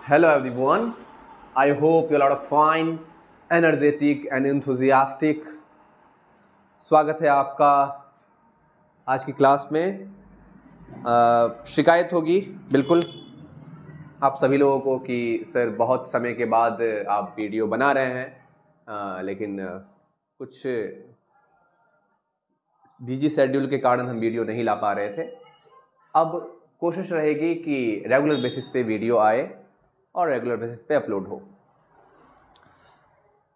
Hello everyone. I hope you are all fine, energetic and enthusiastic. स्वागत है आपका आज की क्लास में। शिकायत होगी बिल्कुल आप सभी लोगों को कि सर बहुत समय के बाद आप वीडियो बना रहे हैं, लेकिन कुछ बिजी शेड्यूल के कारण हम वीडियो नहीं ला पा रहे थे। अब कोशिश रहेगी कि रेगुलर बेसिस पे वीडियो आए और रेगुलर बेसिस पे अपलोड हो।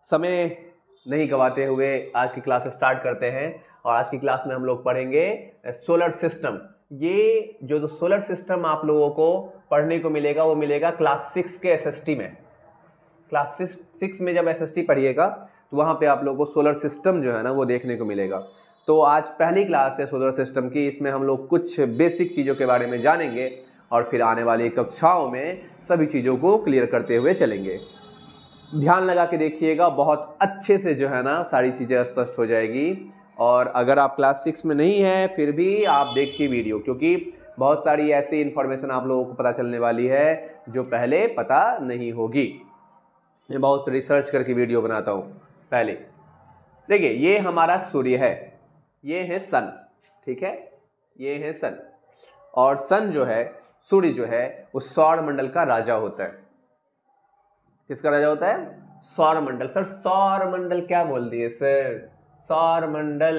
समय नहीं गवाते हुए आज की क्लास स्टार्ट करते हैं और आज की क्लास में हम लोग पढ़ेंगे सोलर सिस्टम। ये जो सोलर सिस्टम आप लोगों को पढ़ने को मिलेगा वो मिलेगा क्लास 6 के एसएसटी में। क्लास 6 में जब एसएसटी पढ़िएगा तो वहाँ पे आप लोगों को सोलर सिस्टम जो है ना वो देखने को मिलेगा। तो आज पहली क्लास है सोलर सिस्टम की। इसमें हम लोग कुछ बेसिक चीज़ों के बारे में जानेंगे और फिर आने वाली कक्षाओं में सभी चीज़ों को क्लियर करते हुए चलेंगे। ध्यान लगा के देखिएगा, बहुत अच्छे से जो है ना सारी चीज़ें स्पष्ट हो जाएगी। और अगर आप क्लास 6 में नहीं हैं फिर भी आप देखिए वीडियो, क्योंकि बहुत सारी ऐसी इन्फॉर्मेशन आप लोगों को पता चलने वाली है जो पहले पता नहीं होगी। मैं बहुत रिसर्च करके वीडियो बनाता हूँ। पहले देखिए, ये हमारा सूर्य है, ये है सन, ठीक है, ये है सन। और सन जो है, सूर्य जो है, उस सौर मंडल का राजा होता है। किसका राजा होता है? सौर मंडल। सर सौर मंडल क्या बोल दिए सर? सौर मंडल,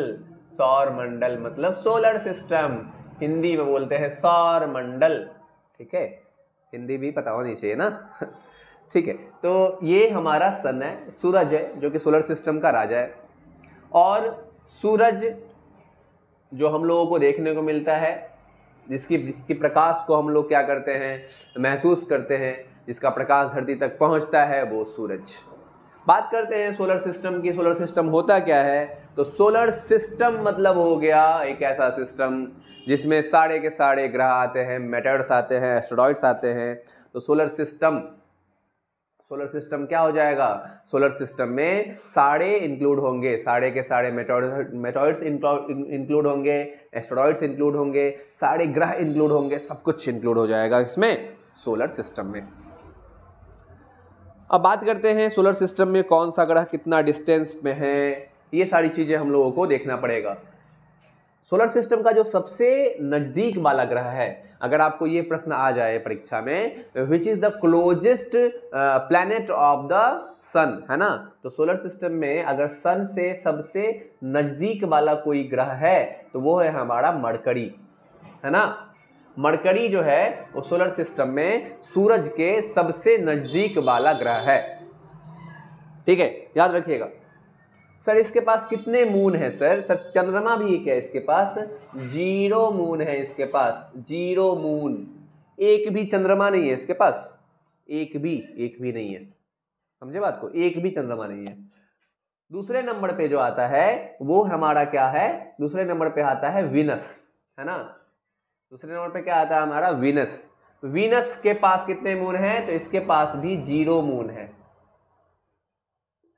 सौर मंडल मतलब सोलर सिस्टम। हिंदी में बोलते हैं सौर मंडल, ठीक है, हिंदी भी पता होनी चाहिए ना। ठीक है, तो ये हमारा सन है, सूरज है जो कि सोलर सिस्टम का राजा है। और सूरज जो हम लोगों को देखने को मिलता है, जिसकी प्रकाश को हम लोग क्या करते हैं, महसूस करते हैं, जिसका प्रकाश धरती तक पहुंचता है, वो सूरज। बात करते हैं सोलर सिस्टम की। सोलर सिस्टम होता क्या है? तो सोलर सिस्टम मतलब हो गया एक ऐसा सिस्टम जिसमें सारे के सारे ग्रह आते हैं, मेटेरियल्स आते हैं, एस्टेरॉइड्स आते हैं। तो सोलर सिस्टम क्या हो जाएगा? सोलर सिस्टम में सारे इंक्लूड होंगे, सारे के सारे मेटेरियल्स इंक्लूड होंगे, एस्टेरॉइड्स इंक्लूड होंगे, सारे ग्रह इंक्लूड होंगे, सब कुछ इंक्लूड हो जाएगा इसमें सोलर सिस्टम में। अब बात करते हैं सोलर सिस्टम में कौन सा ग्रह कितना डिस्टेंस में है, ये सारी चीजें हम लोगों को देखना पड़ेगा। सोलर सिस्टम का जो सबसे नजदीक वाला ग्रह है, अगर आपको ये प्रश्न आ जाए परीक्षा में, which is the closest planet of the sun, है ना, तो सोलर सिस्टम में अगर सन से सबसे नजदीक वाला कोई ग्रह है तो वो है हमारा मरकरी, है ना। मरकरी जो है वो सोलर सिस्टम में सूरज के सबसे नजदीक वाला ग्रह है, ठीक है, याद रखिएगा। सर इसके पास कितने मून है? सर चंद्रमा भी क्या है इसके पास? 0 मून है इसके पास, 0 मून। एक भी चंद्रमा नहीं है इसके पास, एक भी नहीं है, समझे बात को, एक भी चंद्रमा नहीं है। दूसरे नंबर पे जो आता है वो हमारा क्या है? दूसरे नंबर पे आता है वीनस, है ना। दूसरे नंबर पे क्या आता है हमारा? वीनस। वीनस के पास कितने मून है? तो इसके पास भी 0 मून है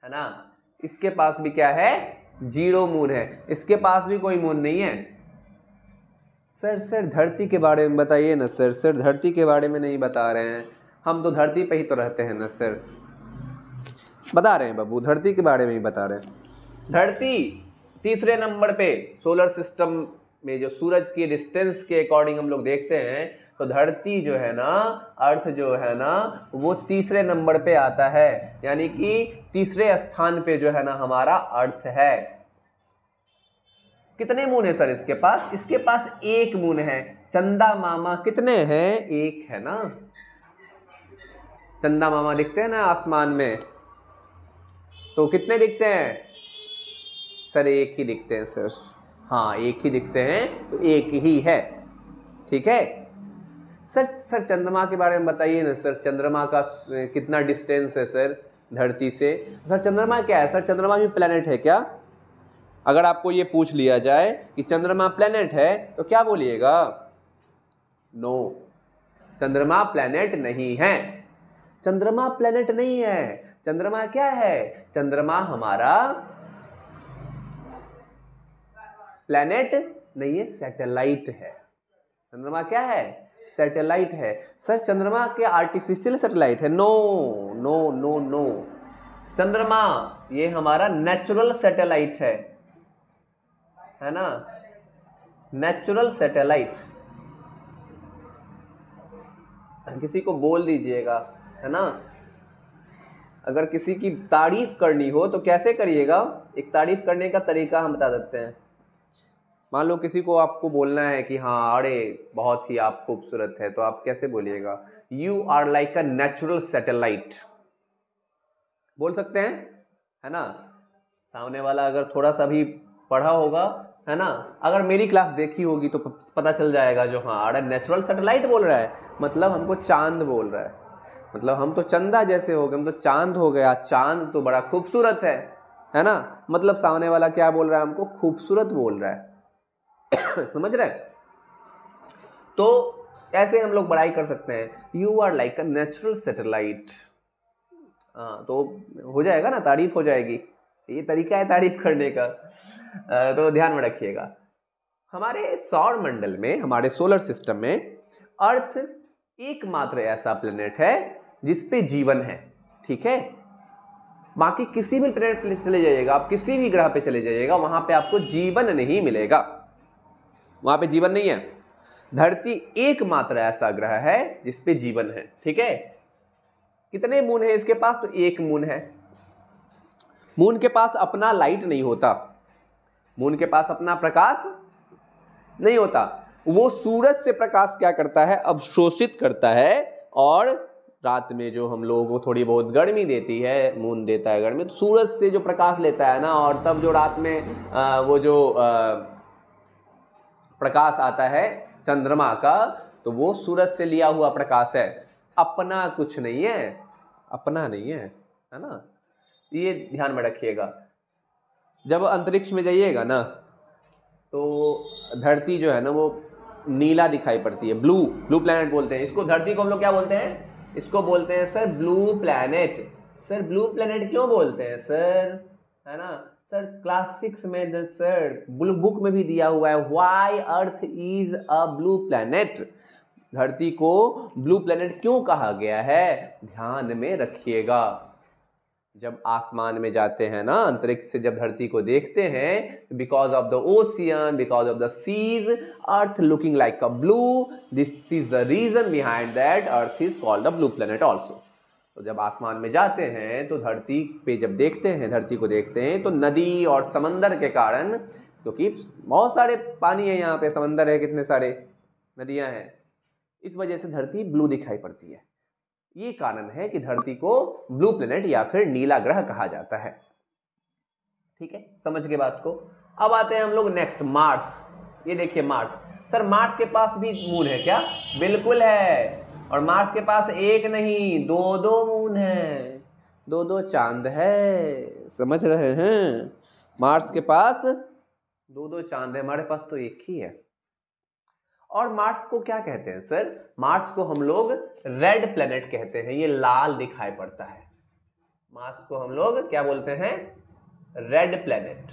ना। इसके पास भी क्या है? 0 मून है। इसके पास भी कोई मून नहीं है। सर धरती के बारे में बताइए ना सर धरती के बारे में नहीं बता रहे हैं, हम तो धरती पे ही तो रहते हैं ना सर। बता रहे हैं बाबू, धरती के बारे में ही बता रहे हैं। धरती तीसरे नंबर पे सोलर सिस्टम में, जो सूरज की डिस्टेंस के अकॉर्डिंग हम लोग देखते हैं, तो धरती जो है ना, अर्थ जो है ना, वो तीसरे नंबर पे आता है, यानी कि तीसरे स्थान पे जो है ना हमारा अर्थ है। कितने मून है सर इसके पास? इसके पास 1 मून है। चंदा मामा कितने हैं? 1 है ना। चंदा मामा दिखते हैं ना आसमान में, तो कितने दिखते हैं सर? 1 ही दिखते हैं सर। हाँ 1 ही दिखते हैं, तो 1 ही है, ठीक है। सर चंद्रमा के बारे में बताइए ना सर, चंद्रमा का कितना डिस्टेंस है सर धरती से? सर चंद्रमा क्या है? सर चंद्रमा भी प्लेनेट है क्या? अगर आपको ये पूछ लिया जाए कि चंद्रमा प्लेनेट है तो क्या बोलिएगा? नो, चंद्रमा प्लेनेट नहीं है। चंद्रमा प्लेनेट नहीं है। चंद्रमा क्या है? चंद्रमा हमारा प्लेनेट नहीं है, सैटेलाइट है। चंद्रमा क्या है? सैटेलाइट है। सर चंद्रमा के आर्टिफिशियल सैटेलाइट है? नो नो नो नो, चंद्रमा ये हमारा नेचुरल सैटेलाइट है ना, नेचुरल सैटेलाइट। किसी को बोल दीजिएगा, है ना। अगर किसी की तारीफ करनी हो तो कैसे करिएगा? एक तारीफ करने का तरीका हम बता देते हैं। मान लो किसी को आपको बोलना है कि हाँ अरे बहुत ही आप खूबसूरत है, तो आप कैसे बोलिएगा? You are like a natural satellite, बोल सकते हैं, है ना। सामने वाला अगर थोड़ा सा भी पढ़ा होगा, है ना, अगर मेरी क्लास देखी होगी तो पता चल जाएगा जो हाँ अरे नेचुरल सैटेलाइट बोल रहा है, मतलब हमको चांद बोल रहा है, मतलब हम तो चंदा जैसे हो गए, हम तो चांद हो गया, चांद तो बड़ा खूबसूरत है ना। मतलब सामने वाला क्या बोल रहा है? हमको खूबसूरत बोल रहा है। समझ रहे? तो ऐसे हम लोग बड़ाई कर सकते हैं, you are like a natural satellite. तो हो जाएगा ना, तारीफ हो जाएगी। ये तरीका है तारीफ करने का, तो ध्यान में रखिएगा। हमारे सौर मंडल में, हमारे सोलर सिस्टम में अर्थ एकमात्र ऐसा प्लेनेट है जिसपे जीवन है, ठीक है। बाकी किसी भी प्लेनेट पे चले जाइएगा आप, किसी भी ग्रह पे चले जाइएगा, वहां पे आपको जीवन नहीं मिलेगा, वहां पे जीवन नहीं है। धरती एकमात्र ऐसा ग्रह है जिसपे जीवन है, ठीक है। कितने मून है इसके पास? तो एक मून है। मून के पास अपना लाइट नहीं होता, मून के पास अपना प्रकाश नहीं होता। वो सूरज से प्रकाश क्या करता है? अवशोषित करता है, और रात में जो हम लोगों को थोड़ी बहुत गर्मी देती है, मून देता है गर्मी, तो सूरज से जो प्रकाश लेता है ना, और तब जो रात में वो जो प्रकाश आता है चंद्रमा का, तो वो सूरज से लिया हुआ प्रकाश है, अपना कुछ नहीं है, अपना नहीं है ना। ये ध्यान में रखिएगा। जब अंतरिक्ष में जाइएगा ना, तो धरती जो है ना वो नीला दिखाई पड़ती है, ब्लू प्लैनेट बोलते हैं इसको। धरती को हम लोग क्या बोलते हैं? इसको बोलते हैं sir blue planet. Sir blue planet क्यों बोलते हैं सर? है ना सर, क्लास 6 में सर ब्लू बुक में भी दिया हुआ है, why earth is a blue planet. धरती को ब्लू प्लैनेट क्यों कहा गया है? ध्यान में रखिएगा। जब आसमान में जाते हैं ना, अंतरिक्ष से जब धरती को देखते हैं, because of the ocean, because of the seas, earth looking like a blue, this is the reason behind that earth is called the blue planet also. तो जब आसमान में जाते हैं तो धरती पे जब देखते हैं, धरती को देखते हैं, तो नदी और समंदर के कारण, क्योंकि बहुत सारे पानी है यहाँ पे, समंदर है, कितने सारे नदियां हैं, इस वजह से धरती ब्लू दिखाई पड़ती है। ये कारण है कि धरती को ब्लू प्लेनेट या फिर नीला ग्रह कहा जाता है। ठीक है, समझ के बात को। अब आते हैं हम लोग नेक्स्ट, मार्स। ये देखिए मार्स। सर मार्स के पास भी मून है क्या? बिल्कुल है। और मार्स के पास एक नहीं, दो दो मून है, दो दो चांद है। समझ रहे हैं? मार्स के पास दो दो चांद है, हमारे पास तो एक ही है। और मार्स को क्या कहते हैं सर? मार्स को हम लोग रेड प्लेनेट कहते हैं, ये लाल दिखाई पड़ता है। मार्स को हम लोग क्या बोलते हैं? Red planet.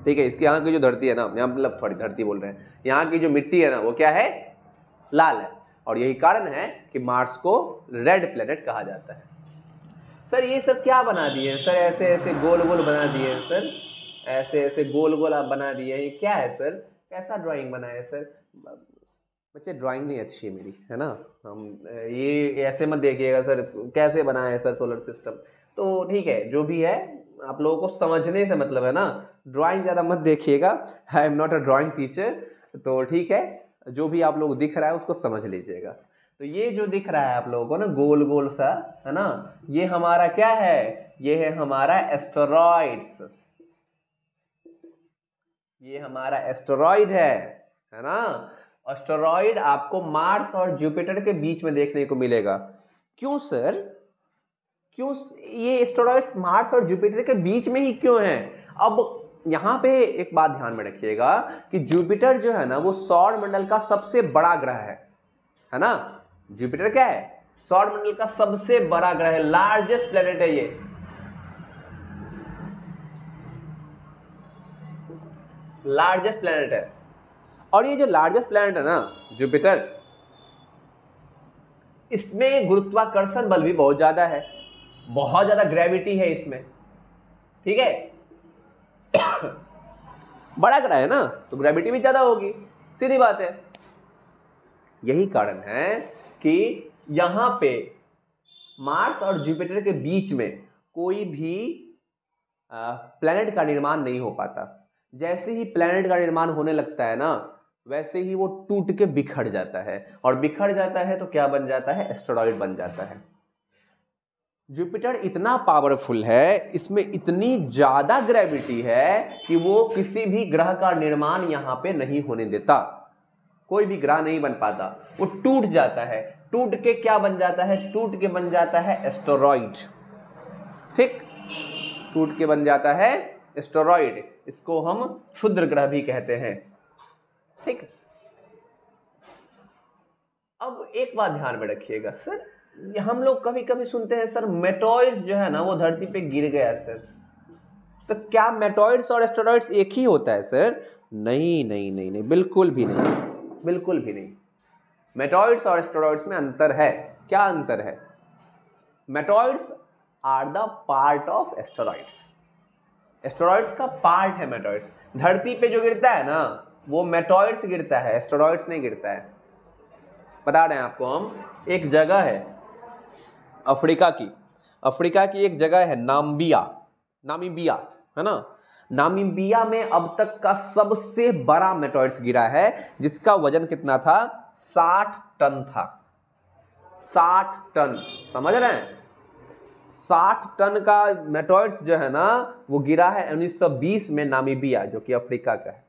ठीक है, इसके यहाँ की जो धरती है ना, यहाँ मतलब थोड़ी धरती बोल रहे हैं, यहाँ की जो मिट्टी है ना वो क्या है? लाल है। और यही कारण है कि मार्स को रेड प्लेनेट कहा जाता है। सर ये सब क्या बना दिए हैं सर? ऐसे ऐसे गोल गोल बना दिए हैं सर, ऐसे ऐसे गोल गोल आप बना दिए हैं, ये क्या है सर? कैसा ड्राइंग बना है सर? बच्चे ड्राइंग नहीं अच्छी है मेरी, है ना। हम ये ऐसे मत देखिएगा सर, कैसे बनाया है सर सोलर सिस्टम। तो ठीक है, जो भी है आप लोगों को समझने से मतलब है ना, ड्राइंग ज़्यादा मत देखिएगा। I am not a drawing teacher. तो ठीक है, जो भी आप लोग दिख रहा है उसको समझ लीजिएगा। तो ये जो दिख रहा है आप लोगों को ना गोल गोल सा, है ना, ये हमारा क्या है? ये है हमारा एस्टेरॉइड्स। ये हमारा एस्टेरॉइड है ना। एस्टेरॉइड आपको मार्स और जुपिटर के बीच में देखने को मिलेगा। क्यों सर? क्यों ये एस्टेरॉइड्स मार्स और जुपिटर के बीच में ही क्यों हैं? अब यहां पे एक बात ध्यान में रखिएगा कि जुपिटर जो है ना वो सौर मंडल का सबसे बड़ा ग्रह है ना। जुपिटर क्या है? सौर मंडल का सबसे बड़ा ग्रह है, लार्जेस्ट प्लेनेट है ये। लार्जेस्ट प्लेनेट है। और ये जो लार्जेस्ट प्लेनेट है ना जुपिटर, इसमें गुरुत्वाकर्षण बल भी बहुत ज्यादा है, बहुत ज्यादा ग्रेविटी है इसमें, ठीक है। बड़ा ग्रह है ना, तो ग्रेविटी भी ज्यादा होगी, सीधी बात है। यही कारण है कि यहां पे मार्स और जुपिटर के बीच में कोई भी प्लैनेट का निर्माण नहीं हो पाता। जैसे ही प्लैनेट का निर्माण होने लगता है ना, वैसे ही वो टूट के बिखर जाता है, और बिखर जाता है तो क्या बन जाता है, एस्टेरॉयड बन जाता है। जुपिटर इतना पावरफुल है, इसमें इतनी ज्यादा ग्रेविटी है कि वो किसी भी ग्रह का निर्माण यहां पे नहीं होने देता, कोई भी ग्रह नहीं बन पाता, वो टूट जाता है। टूट के क्या बन जाता है, टूट के बन जाता है एस्टेरॉयड, ठीक, टूट के बन जाता है एस्टेरॉयड। इसको हम क्षुद्र ग्रह भी कहते हैं, ठीक। अब एक बात ध्यान में रखिएगा सर, हम लोग कभी कभी सुनते हैं सर मेटॉइड्स जो है ना वो धरती पे गिर गया सर, तो क्या मेटॉइड्स और एस्टेरॉइड्स एक ही होता है सर? नहीं नहीं नहीं नहीं, बिल्कुल भी नहीं, बिल्कुल भी नहीं। मेटॉइड्स और एस्टेरॉइड्स में अंतर है। क्या अंतर है? Meteoroids are the part of asteroids, asteroids का पार्ट है मेटॉइड्स। धरती पे जो गिरता है ना वो मेटॉइड्स गिरता है, एस्टेरॉइड्स नहीं गिरता है। बता रहे हैं आपको हम, एक जगह है अफ्रीका की एक जगह है नामीबिया है ना, नामीबिया में अब तक का सबसे बड़ा मेटॉइड्स गिरा है, जिसका वजन कितना था, 60 टन था। 60 टन, समझ रहे हैं? 60 टन का मेटॉइड्स जो है ना वो गिरा है 1920 में नामीबिया, जो कि अफ्रीका का है।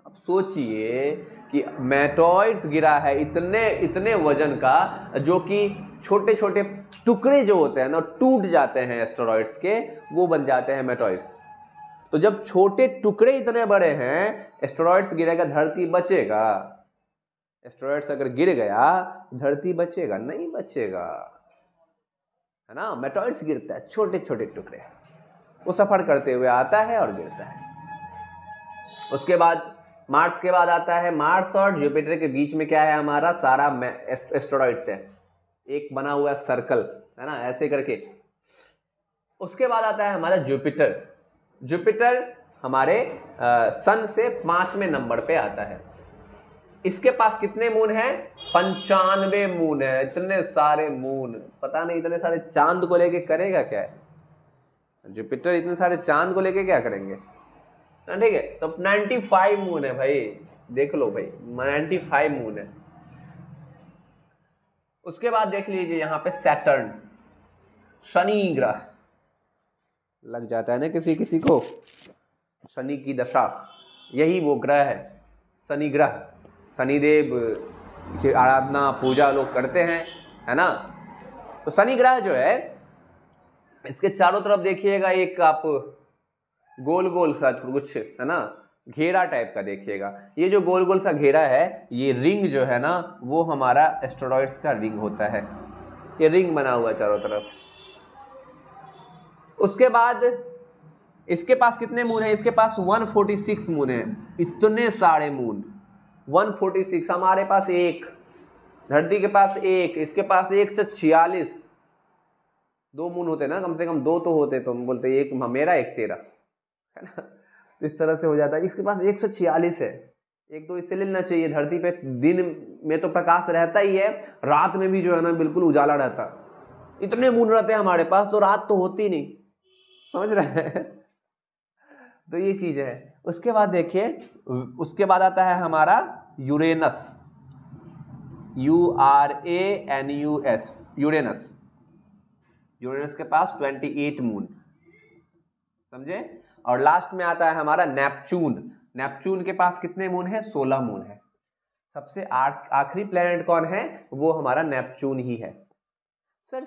अब सोचिए कि मेटॉइड्स गिरा है इतने वजन का, जो कि छोटे छोटे टुकड़े जो होते हैं ना टूट जाते हैं एस्टेरॉइड्स के, वो बन जाते हैं मेटॉइड्स। तो जब छोटे टुकड़े इतने बड़े हैं, एस्टेरॉइड्स गिरेगा, धरती बचेगा? एस्टेरॉइड्स अगर गिर गया धरती बचेगा? नहीं बचेगा, है ना। मेटॉइड्स गिरता है, छोटे छोटे टुकड़े, वो सफर करते हुए आता है और गिरता है। उसके बाद मार्स के बाद आता है, मार्स और जुपिटर के बीच में क्या है, हमारा सारा एस्टेरॉइड्स है, एक बना हुआ सर्कल है ना, ऐसे करके। उसके बाद आता है हमारा जुपिटर। जुपिटर हमारे सन से 5वें नंबर पे आता है। इसके पास कितने मून हैं? 95 मून है। इतने सारे मून, पता नहीं इतने सारे चांद को लेके करेगा क्या है जुपिटर, इतने सारे चांद को लेके क्या करेंगे, ठीक है। तो 95 मून है भाई, देख लो भाई, 95 मून है। उसके बाद देख लीजिए यहाँ पे सैटर्न, शनि ग्रह। लग जाता है ना किसी किसी को शनि की दशा, यही वो ग्रह है शनि ग्रह। शनिदेव की आराधना पूजा लोग करते हैं, है ना। तो शनि ग्रह जो है, इसके चारों तरफ देखिएगा एक आप गोल गोल सा कुछ है ना, घेरा टाइप का देखिएगा। ये जो गोल गोल सा घेरा है, ये रिंग जो है ना वो हमारा एस्टेरॉइड्स का रिंग होता है। ये रिंग बना हुआ चारों तरफ। उसके बाद इसके पास कितने मून है? इसके पास 146 मून है। इतने सारे मून, 146। हमारे पास एक, धरती के पास एक, इसके पास 146। 2 मून होते ना, कम से कम 2 तो होते, तो हम बोलते एक मेरा एक तेरा, है ना। इस तरह से हो जाता है। इसके पास 146 है। एक तो इससे लेना चाहिए, धरती पे दिन में तो प्रकाश रहता ही है, रात में भी जो है ना बिल्कुल उजाला रहता। इतने मून रहते हैं हमारे पास, तो रात तो होती नहीं, समझ रहे हैं। तो ये चीज है। उसके बाद देखिए, उसके बाद आता है हमारा यूरेनस, URANUS, यूरेनस। यूरेनस के पास 28 मून, समझे। और लास्ट में आता है हमारा नेपच्यून। नेपच्यून के पास कितने मून है? 16 मून है। सबसे आखिरी प्लेनेट कौन है? वो हमारा नेपच्यून ही है। सर